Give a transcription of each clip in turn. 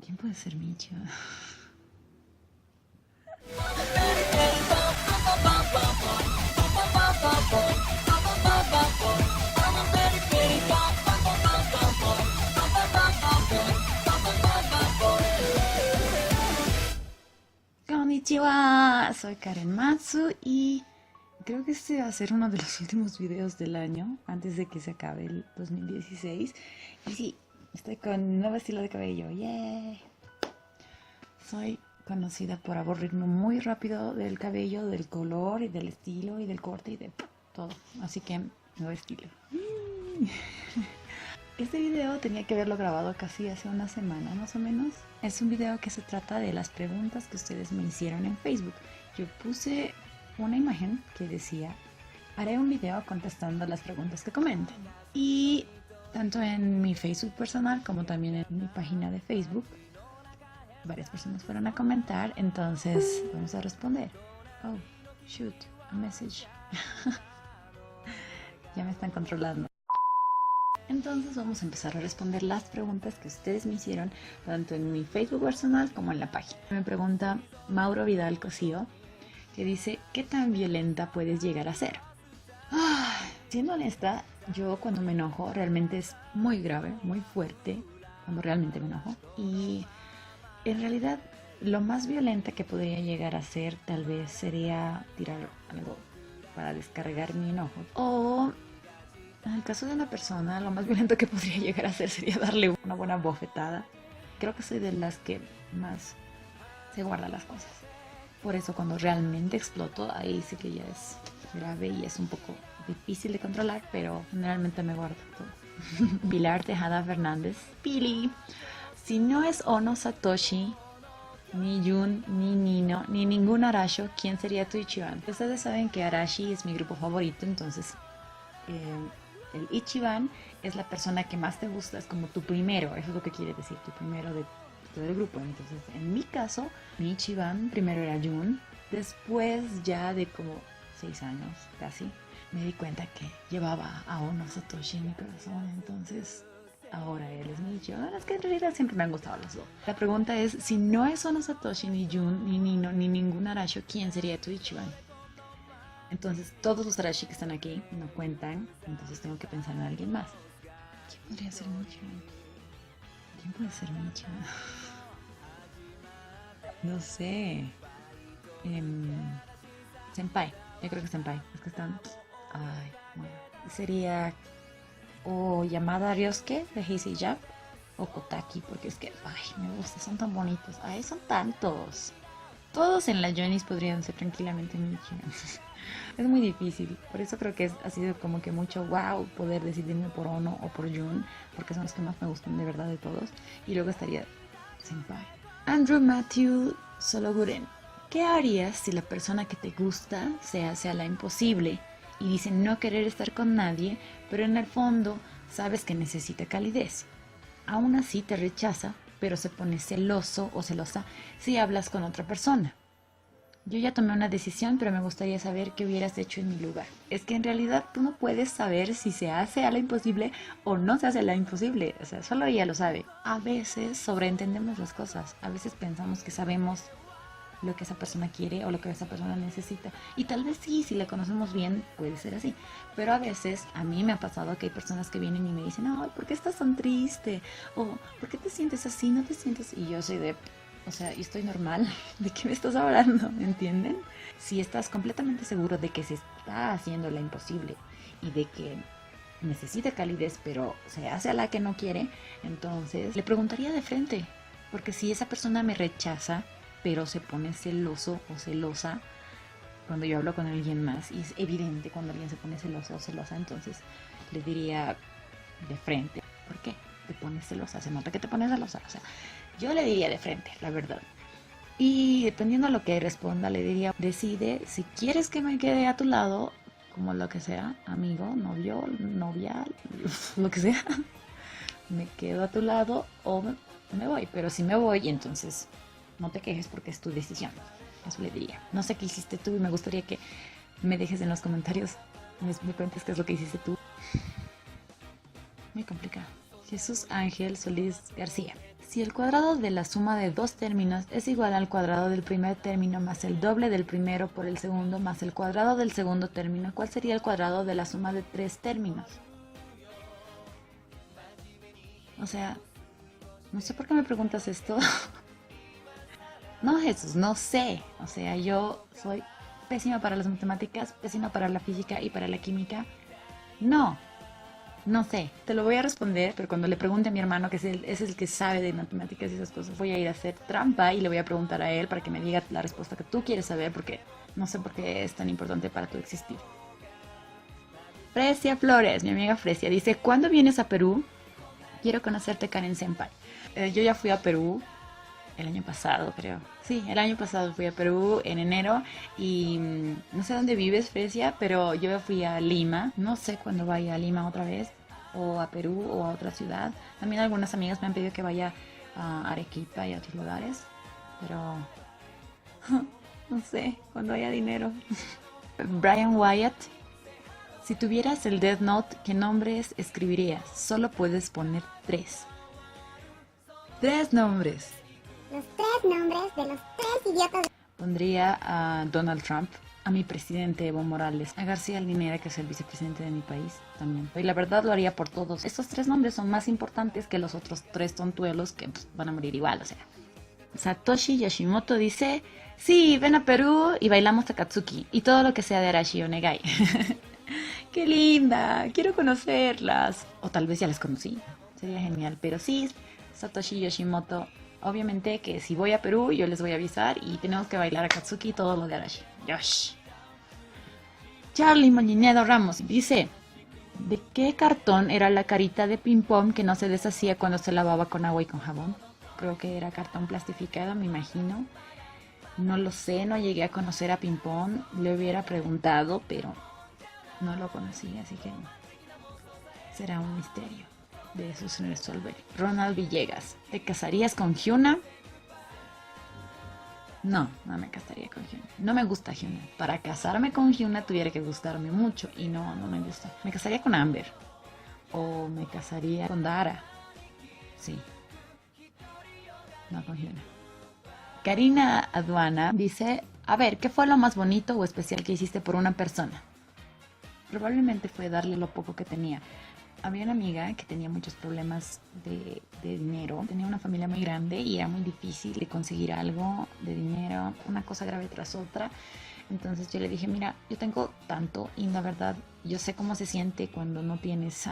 ¿Quién puede ser Micha? Konnichiwa, soy Karen Matsu y creo que este va a ser uno de los últimos videos del año antes de que se acabe el 2016. Y sí, estoy con un nuevo estilo de cabello. ¡Yay! Soy conocida por aburrirme muy rápido del cabello, del color y del estilo y del corte y de todo. Así que, nuevo estilo. Este video tenía que haberlo grabado casi hace una semana más o menos. Es un video que se trata de las preguntas que ustedes me hicieron en Facebook. Yo puse una imagen que decía, haré un video contestando las preguntas que comenten. Y tanto en mi Facebook personal como también en mi página de Facebook, varias personas fueron a comentar, entonces vamos a responder. Oh, shoot, a message. Ya me están controlando. Entonces vamos a empezar a responder las preguntas que ustedes me hicieron, tanto en mi Facebook personal como en la página. Me pregunta Mauro Vidal Cosío, que dice, ¿qué tan violenta puedes llegar a ser? Siendo honesta, yo cuando me enojo realmente es muy grave, muy fuerte, cuando realmente me enojo. Y en realidad lo más violenta que podría llegar a ser tal vez sería tirar algo para descargar mi enojo. O en el caso de una persona, lo más violento que podría llegar a hacer sería darle una buena bofetada. Creo que soy de las que más se guarda las cosas. Por eso cuando realmente exploto, ahí sí que ya es grave y es un poco difícil de controlar, pero generalmente me guardo todo. Pilar Tejada Fernández. Pili, si no es Ono Satoshi, ni Jun, ni Nino, ni ningún Arasho, ¿quién sería tu Ichiban? Ustedes saben que Arashi es mi grupo favorito, entonces el Ichiban es la persona que más te gusta, es como tu primero, eso es lo que quiere decir, tu primero de todo el grupo. Entonces, en mi caso, mi Ichiban primero era Jun, después ya de como 6 años casi, me di cuenta que llevaba a Ono Satoshi en mi corazón, entonces ahora él es mi Ichiban. Es que en realidad siempre me han gustado los dos. La pregunta es, si no es Ono Satoshi, ni Jun, ni Nino, ni ningún Arasho, ¿quién sería tu Ichiban? Entonces todos los Arashi que están aquí no cuentan, entonces tengo que pensar en alguien más. ¿Quién podría ser Micha? ¿Quién puede ser Micha? No sé. Senpai, yo creo que Senpai. Es que están... Ay, bueno. Sería o Yamada Ryosuke de Heisei Jump o Kotaki, porque es que, ay, me gusta, son tan bonitos. Ay, son tantos. Todos en la Jonis podrían ser tranquilamente Micha. Es muy difícil, por eso creo que ha sido como que mucho wow poder decidirme por Ono o por Jun, porque son los que más me gustan de verdad de todos. Y luego estaría Senpai. Andrew Matthew Sologuren. ¿Qué harías si la persona que te gusta se hace a la imposible y dice no querer estar con nadie, pero en el fondo sabes que necesita calidez? Aún así te rechaza, pero se pone celoso o celosa si hablas con otra persona. Yo ya tomé una decisión, pero me gustaría saber qué hubieras hecho en mi lugar. Es que en realidad tú no puedes saber si se hace a la imposible o no se hace a la imposible. O sea, solo ella lo sabe. A veces sobreentendemos las cosas. A veces pensamos que sabemos lo que esa persona quiere o lo que esa persona necesita. Y tal vez sí, si la conocemos bien, puede ser así. Pero a veces a mí me ha pasado que hay personas que vienen y me dicen, ay, ¿por qué estás tan triste? O ¿por qué te sientes así? ¿No te sientes? Y yo soy de... O sea, yo estoy normal. ¿De qué me estás hablando? ¿Me entienden? Si estás completamente seguro de que se está haciendo la imposible y de que necesita calidez, pero se hace a la que no quiere, entonces le preguntaría de frente. Porque si esa persona me rechaza, pero se pone celoso o celosa cuando yo hablo con alguien más, y es evidente cuando alguien se pone celoso o celosa, entonces le diría de frente. ¿Por qué? Te pones celosa, se nota que te pones celosa. O sea, yo le diría de frente, la verdad. Y dependiendo a lo que responda, le diría, decide si quieres que me quede a tu lado, como lo que sea, amigo, novio, novia, lo que sea. Me quedo a tu lado o me voy. Pero si me voy, entonces no te quejes porque es tu decisión. Eso le diría. No sé qué hiciste tú y me gustaría que me dejes en los comentarios, me cuentes qué es lo que hiciste tú. Muy complicado. Jesús Ángel Solís García. Si el cuadrado de la suma de dos términos es igual al cuadrado del primer término más el doble del primero por el segundo más el cuadrado del segundo término, ¿cuál sería el cuadrado de la suma de tres términos? O sea, no sé por qué me preguntas esto. No, Jesús, no sé. O sea, yo soy pésima para las matemáticas, pésima para la física y para la química. No, no sé. Te lo voy a responder, pero cuando le pregunte a mi hermano, que es el que sabe de matemáticas y esas cosas, voy a ir a hacer trampa y le voy a preguntar a él para que me diga la respuesta que tú quieres saber, porque no sé por qué es tan importante para tu existir. Fresia Flores, mi amiga Fresia, dice, ¿cuándo vienes a Perú? Quiero conocerte, Karen Senpai. Yo ya fui a Perú el año pasado, creo. Sí, el año pasado fui a Perú en enero y no sé dónde vives, Fresia, pero yo fui a Lima. No sé cuándo vaya a Lima otra vez, o a Perú, o a otra ciudad. También algunas amigas me han pedido que vaya a Arequipa y a otros lugares, pero no sé, cuando haya dinero. Brian Wyatt, si tuvieras el Death Note, ¿qué nombres escribirías? Solo puedes poner tres. Tres nombres. Los tres nombres de los tres idiotas. Pondría a Donald Trump, a mi presidente Evo Morales, a García Linera, que es el vicepresidente de mi país también. Y la verdad lo haría por todos. Estos tres nombres son más importantes que los otros tres tontuelos que pues, van a morir igual, o sea. Satoshi Yoshimoto dice, sí, ven a Perú y bailamos Takatsuki y todo lo que sea de Arashi Onegai. ¡Qué linda! Quiero conocerlas. O tal vez ya las conocí. Sería genial. Pero sí, Satoshi Yoshimoto. Obviamente que si voy a Perú yo les voy a avisar y tenemos que bailar a Katsuki y todo lo de Arashi. ¡Yosh! Charlie Moñinedo Ramos dice, ¿de qué cartón era la carita de ping pong que no se deshacía cuando se lavaba con agua y con jabón? Creo que era cartón plastificado, me imagino. No lo sé, no llegué a conocer a Ping Pong. Le hubiera preguntado, pero no lo conocí, así que será un misterio de eso sin resolver. Ronald Villegas, ¿te casarías con Hyuna? No, no me casaría con Hyuna. No me gusta Hyuna. Para casarme con Hyuna tuviera que gustarme mucho y no me gusta. Me casaría con Amber o me casaría con Dara. Sí, no con Hyuna. Karina Aduana dice, a ver, ¿qué fue lo más bonito o especial que hiciste por una persona? Probablemente fue darle lo poco que tenía. Había una amiga que tenía muchos problemas de dinero, tenía una familia muy grande y era muy difícil de conseguir algo de dinero, una cosa grave tras otra. Entonces yo le dije, mira, yo tengo tanto y la verdad yo sé cómo se siente cuando no tienes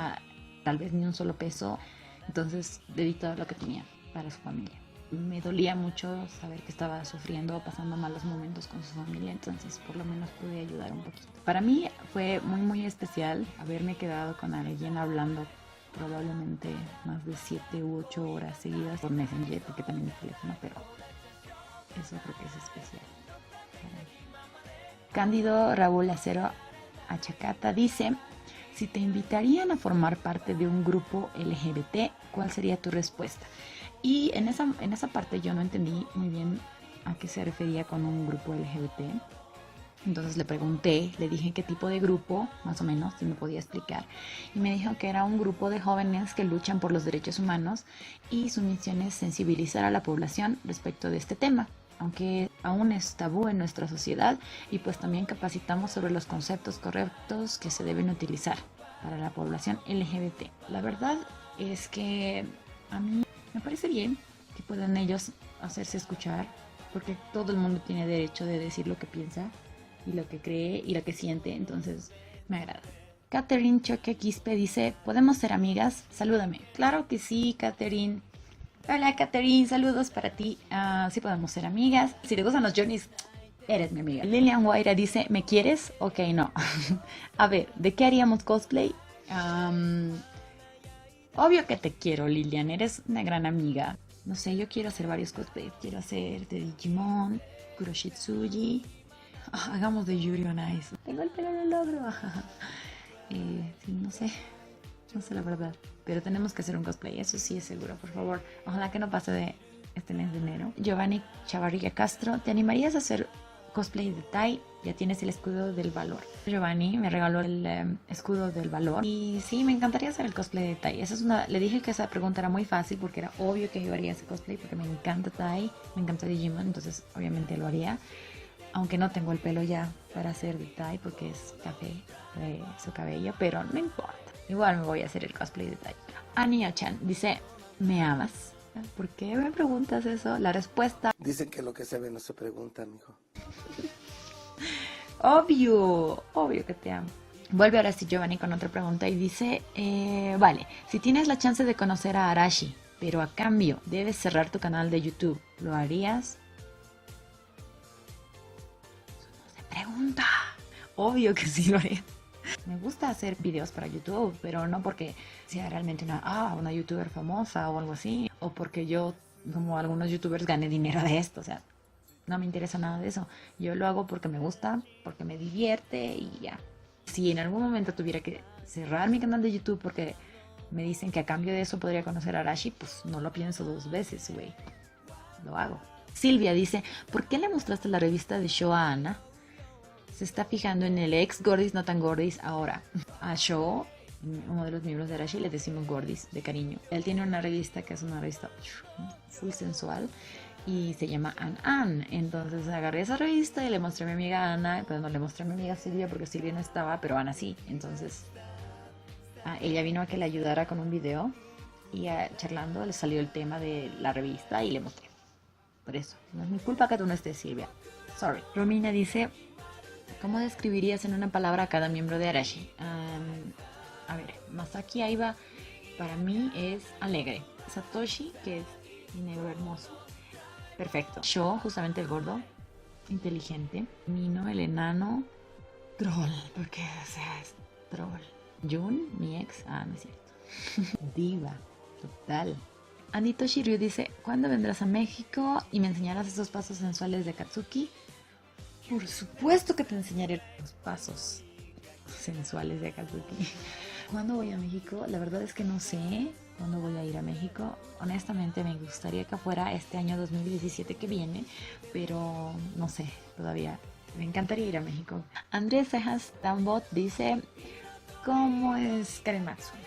tal vez ni un solo peso. Entonces le di todo lo que tenía para su familia. Me dolía mucho saber que estaba sufriendo o pasando malos momentos con su familia, entonces por lo menos pude ayudar un poquito. Para mí fue muy especial haberme quedado con alguien hablando probablemente más de 7 u 8 horas seguidas por Messenger, porque también es teléfono, pero eso creo que es especial para mí. Cándido Raúl Acero Achacata dice, si te invitarían a formar parte de un grupo LGBT, ¿cuál sería tu respuesta? Y en esa parte yo no entendí muy bien a qué se refería con un grupo LGBT. Entonces le pregunté, le dije qué tipo de grupo, más o menos, si me podía explicar. Y me dijo que era un grupo de jóvenes que luchan por los derechos humanos y su misión es sensibilizar a la población respecto de este tema, aunque aún es tabú en nuestra sociedad, y pues también capacitamos sobre los conceptos correctos que se deben utilizar para la población LGBT. La verdad es que a mí me parece bien que puedan ellos hacerse escuchar, porque todo el mundo tiene derecho de decir lo que piensa y lo que cree y lo que siente, entonces me agrada. Catherine Choque Quispe dice, ¿podemos ser amigas? Salúdame. Claro que sí, Catherine. Hola, Catherine, saludos para ti. Sí podemos ser amigas. Si te gustan los Johnnies, eres mi amiga. Lilian Guaira dice, ¿me quieres? Ok, no. A ver, ¿de qué haríamos cosplay? Obvio que te quiero, Lilian, eres una gran amiga. No sé, yo quiero hacer varios cosplays. Quiero hacer de Digimon, Kuroshitsuji. Hagamos de Yuri on Ice. Tengo el pelo en el logro. Sí, no sé la verdad. Pero tenemos que hacer un cosplay, eso sí es seguro, por favor. Ojalá que no pase de este mes de enero. Giovanni Chavarría Castro, ¿te animarías a hacer cosplay de Tai, ya tienes el escudo del valor. Giovanni me regaló el escudo del valor y sí, me encantaría hacer el cosplay de Tai. Le dije que esa pregunta era muy fácil porque era obvio que yo haría ese cosplay porque me encanta Tai, me encanta Digimon, entonces obviamente lo haría. Aunque no tengo el pelo ya para hacer de Tai porque es café de su cabello, pero no importa. Igual me voy a hacer el cosplay de Tai. Ania-chan dice, ¿me amas? ¿Por qué me preguntas eso? La respuesta... Dicen que lo que se ve no se pregunta, mijo. Obvio que te amo. Vuelve ahora sí Giovanni con otra pregunta y dice, vale, si tienes la chance de conocer a Arashi, pero a cambio debes cerrar tu canal de YouTube, ¿lo harías? Eso no se pregunta. Obvio que sí lo haría. Me gusta hacer videos para YouTube, pero no porque sea realmente una youtuber famosa o algo así, o porque yo, como algunos youtubers, gane dinero de esto, o sea, no me interesa nada de eso. Yo lo hago porque me gusta, porque me divierte y ya. Si en algún momento tuviera que cerrar mi canal de YouTube porque me dicen que a cambio de eso podría conocer a Arashi, pues no lo pienso 2 veces, güey. Lo hago. Silvia dice, ¿por qué le mostraste la revista de Sho a Ana? Se está fijando en el ex Gordis, no tan Gordis ahora. A Sho, uno de los miembros de Arashi, le decimos Gordis de cariño. Él tiene una revista que es una revista full sensual y se llama An. Entonces agarré esa revista y le mostré a mi amiga Ana, pero no le mostré a mi amiga Silvia porque Silvia no estaba, pero Ana sí. Entonces ella vino a que le ayudara con un video y charlando le salió el tema de la revista y le mostré. Por eso, no es mi culpa que tú no estés, Silvia. Sorry. Romina dice, ¿cómo describirías en una palabra a cada miembro de Arashi? A ver, Masaki Aiba para mí es alegre. Satoshi, que es mi negro hermoso, perfecto. Sho, justamente el gordo, inteligente. Mino, el enano, troll, porque o sea, es troll. Jun, mi ex, no es cierto. Diva, total. Anito Shiryu dice, ¿cuándo vendrás a México y me enseñarás esos pasos sensuales de Katsuki? Por supuesto que te enseñaré los pasos sensuales de Akatsuki. ¿Cuándo voy a México? La verdad es que no sé cuándo voy a ir a México. Honestamente me gustaría que fuera este año 2017 que viene, pero no sé todavía. Me encantaría ir a México. Andrés Cejas Tambot dice, ¿cómo es Karen Maxwell?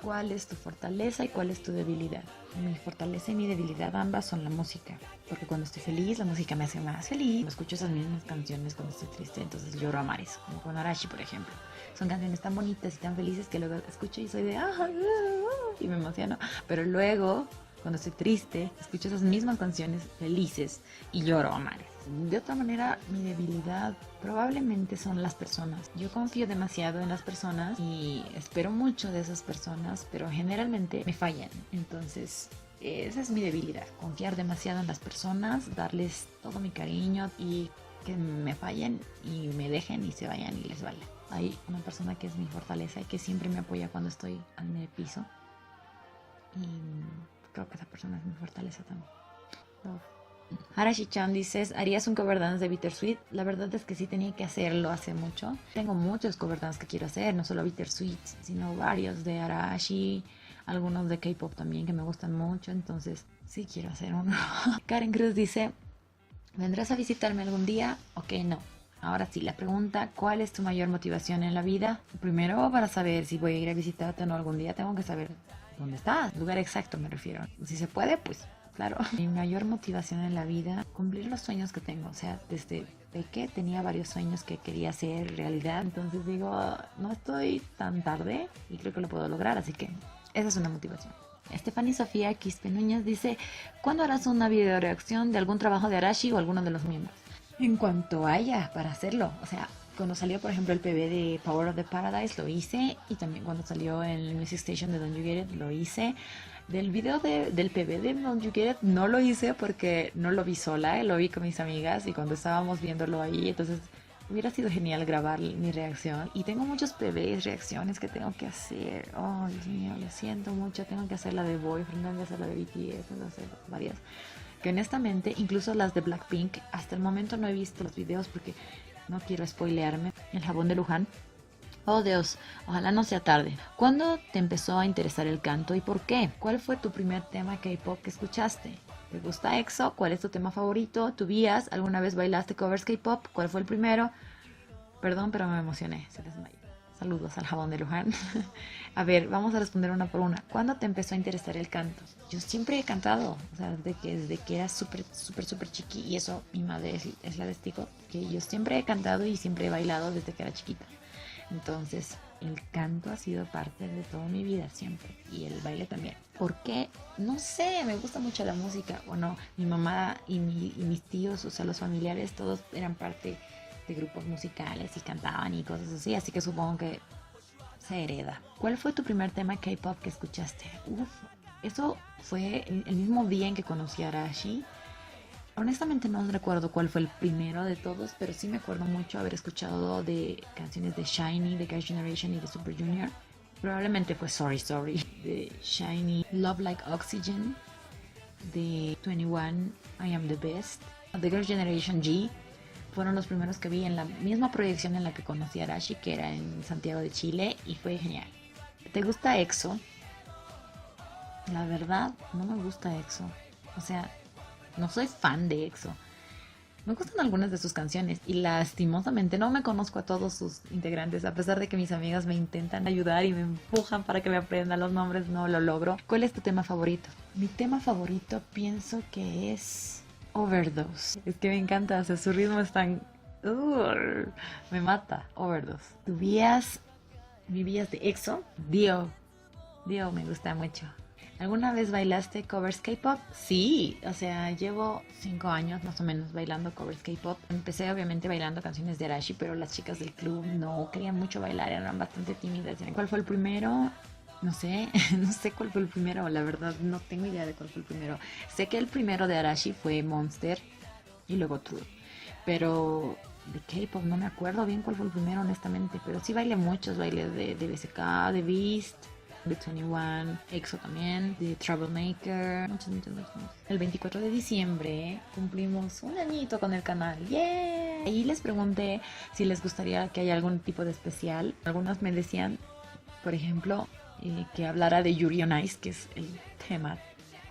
¿Cuál es tu fortaleza y cuál es tu debilidad? Mi fortaleza y mi debilidad ambas son la música, porque cuando estoy feliz la música me hace más feliz. Cuando escucho esas mismas canciones cuando estoy triste, entonces lloro a mares, como con Arashi por ejemplo. Son canciones tan bonitas y tan felices que luego escucho y soy de y me emociono, pero luego cuando estoy triste escucho esas mismas canciones felices y lloro a mares. De otra manera, mi debilidad probablemente son las personas. Yo confío demasiado en las personas y espero mucho de esas personas, pero generalmente me fallan. Entonces, esa es mi debilidad. Confiar demasiado en las personas, darles todo mi cariño y que me fallen y me dejen y se vayan y les vale. Hay una persona que es mi fortaleza y que siempre me apoya cuando estoy en el piso. Y creo que esa persona es mi fortaleza también. Arashi-chan dices, ¿harías un cover dance de Bittersweet? La verdad es que sí tenía que hacerlo hace mucho. Tengo muchos cover dance que quiero hacer, no solo Bittersweet, sino varios de Arashi, algunos de K-pop también que me gustan mucho, entonces sí quiero hacer uno. Karen Cruz dice, ¿vendrás a visitarme algún día? Ok, no. Ahora sí, la pregunta, ¿cuál es tu mayor motivación en la vida? Primero, para saber si voy a ir a visitarte o no algún día, tengo que saber dónde estás, lugar exacto me refiero. Si se puede, pues claro. Mi mayor motivación en la vida, cumplir los sueños que tengo. O sea, desde que tenía varios sueños que quería hacer realidad. Entonces digo, no estoy tan tarde y creo que lo puedo lograr. Así que esa es una motivación. Stephanie Sofía Quispe Núñez dice, ¿cuándo harás una video reacción de algún trabajo de Arashi o alguno de los miembros? En cuanto haya para hacerlo. O sea, cuando salió, por ejemplo, el PB de Power of the Paradise, lo hice. Y también cuando salió en el Music Station de Don't You Get It, lo hice. Del video del PB de Don't You Get It no lo hice porque no lo vi sola, lo vi con mis amigas y cuando estábamos viéndolo ahí, entonces hubiera sido genial grabar mi reacción. Y tengo muchos PBs, reacciones que tengo que hacer. Oh, Dios mío, lo siento mucho. Tengo que hacer la de Boyfriend, tengo que hacer la de BTS, tengo que hacer varias. Que honestamente, incluso las de Blackpink, hasta el momento no he visto los videos porque no quiero spoilearme. El jabón de Luján. Oh Dios, ojalá no sea tarde. ¿Cuándo te empezó a interesar el canto y por qué? ¿Cuál fue tu primer tema K-pop que escuchaste? ¿Te gusta EXO? ¿Cuál es tu tema favorito? ¿Tu vías? ¿Alguna vez bailaste covers K-pop? ¿Cuál fue el primero? Perdón, pero me emocioné, se desmayó. Saludos al jabón de Luján. A ver, vamos a responder una por una. ¿Cuándo te empezó a interesar el canto? Yo siempre he cantado, o sea, desde que era súper chiqui, y eso mi madre es la testigo, que yo siempre he cantado y siempre he bailado desde que era chiquita. Entonces, el canto ha sido parte de toda mi vida siempre, y el baile también. ¿Por qué? No sé, me gusta mucho la música. Bueno, mi mamá y mis tíos, o sea, los familiares, todos eran parte de grupos musicales y cantaban y cosas así que supongo que se hereda. ¿Cuál fue tu primer tema K-pop que escuchaste? Uf, eso fue el mismo día en que conocí a Arashi. Honestamente no recuerdo cuál fue el primero de todos, pero sí me acuerdo mucho haber escuchado de canciones de SHINee, de Girls' Generation y de Super Junior. Probablemente fue Sorry Sorry de SHINee, Love Like Oxygen de 21, I Am the Best, de Girls' Generation G. Fueron los primeros que vi en la misma proyección en la que conocí a Arashi, que era en Santiago de Chile, y fue genial. ¿Te gusta EXO? La verdad, no me gusta EXO. O sea, no soy fan de EXO. Me gustan algunas de sus canciones y lastimosamente no me conozco a todos sus integrantes, a pesar de que mis amigas me intentan ayudar y me empujan para que me aprenda los nombres, no lo logro. ¿Cuál es tu tema favorito? Mi tema favorito pienso que es Overdose. Es que me encanta, o sea, su ritmo es tan... me mata, Overdose. ¿Vivías de EXO? Dio me gusta mucho. ¿Alguna vez bailaste covers K-pop? Sí, o sea, llevo 5 años más o menos bailando covers K-pop. Empecé obviamente bailando canciones de Arashi, pero las chicas del club no querían mucho bailar, eran bastante tímidas. ¿Cuál fue el primero? No sé, no sé cuál fue el primero, la verdad no tengo idea de cuál fue el primero. Sé que el primero de Arashi fue Monster y luego True, pero de K-pop no me acuerdo bien cuál fue el primero honestamente, pero sí bailé muchos, bailé de BSK, de Beast, de 21, EXO también, de Troublemaker, muchos. El 24 de diciembre cumplimos un añito con el canal, ¡yeah! Y les pregunté si les gustaría que haya algún tipo de especial. Algunas me decían, por ejemplo, que hablara de Yuri on Ice, que es el tema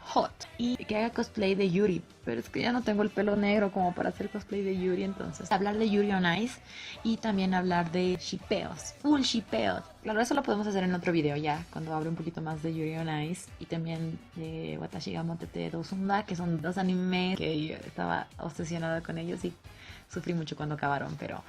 hot, y que haga cosplay de Yuri, pero es que ya no tengo el pelo negro como para hacer cosplay de Yuri, entonces hablar de Yuri on Ice y también hablar de shippeos, full shippeos. Claro, eso lo podemos hacer en otro video ya, cuando hable un poquito más de Yuri on Ice y también de Watashi ga Motete Dozunda, que son dos animes que yo estaba obsesionada con ellos y sufrí mucho cuando acabaron, pero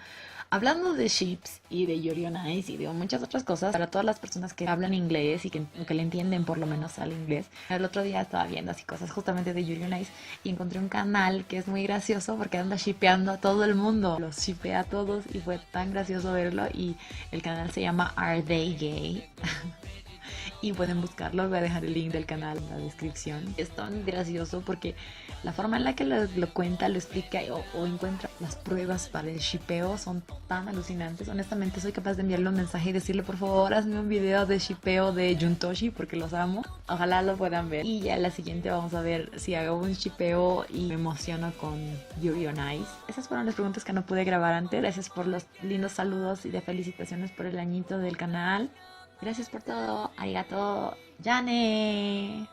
hablando de ships y de Yuri on Ice y de muchas otras cosas, para todas las personas que hablan inglés y que le entienden por lo menos al inglés, el otro día estaba viendo así cosas justamente de Yuri on Ice y encontré un canal que es muy gracioso porque anda shippeando a todo el mundo, los shippea a todos y fue tan gracioso verlo, y el canal se llama Are They Gay? Y pueden buscarlo, voy a dejar el link del canal en la descripción. Es tan gracioso porque la forma en la que lo cuenta, lo explica o encuentra las pruebas para el shippeo son tan alucinantes. Honestamente soy capaz de enviarle un mensaje y decirle, por favor, hazme un video de shippeo de Juntoshi porque los amo. Ojalá lo puedan ver. Y ya la siguiente vamos a ver si hago un shippeo y me emociono con Yuri on Ice. Esas fueron las preguntas que no pude grabar antes. Gracias por los lindos saludos y de felicitaciones por el añito del canal. Gracias por todo. Arigato. ¡Yane!